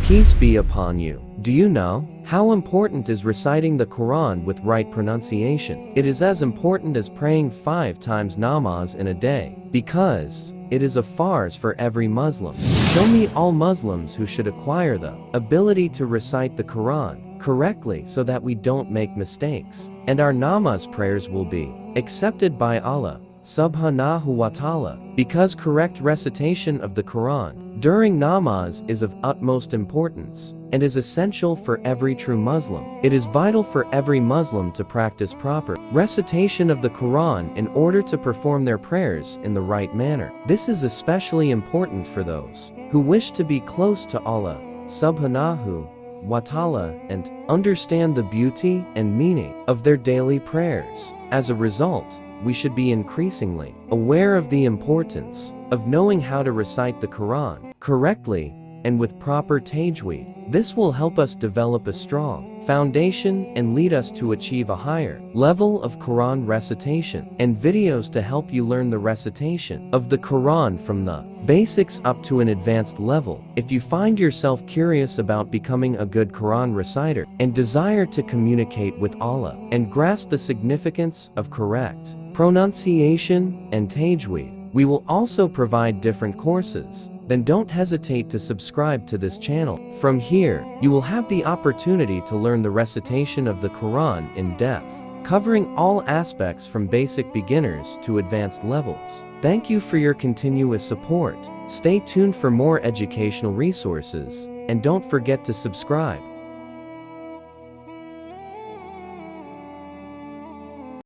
Peace be upon you. Do you know how important is reciting the Quran with right pronunciation? It is as important as praying 5 times namaz in a day, because it is a farz for every Muslim. Show me all Muslims who should acquire the ability to recite the Quran correctly so that we don't make mistakes, and our namaz prayers will be accepted by Allah subhanahu wa ta'ala, because correct recitation of the Quran during namaz is of utmost importance and is essential for every true Muslim. It is vital for every Muslim to practice proper recitation of the Quran in order to perform their prayers in the right manner. This is especially important for those who wish to be close to Allah subhanahu wa ta'ala and understand the beauty and meaning of their daily prayers. As a result, we should be increasingly aware of the importance of knowing how to recite the Quran correctly and with proper Tajweed. This will help us develop a strong foundation and lead us to achieve a higher level of Quran recitation, and videos to help you learn the recitation of the Quran from the basics up to an advanced level. If you find yourself curious about becoming a good Quran reciter and desire to communicate with Allah and grasp the significance of correct pronunciation and Tajweed, we will also provide different courses. Then don't hesitate to subscribe to this channel. From here, you will have the opportunity to learn the recitation of the Quran in depth, covering all aspects from basic beginners to advanced levels. Thank you for your continuous support. Stay tuned for more educational resources, and don't forget to subscribe.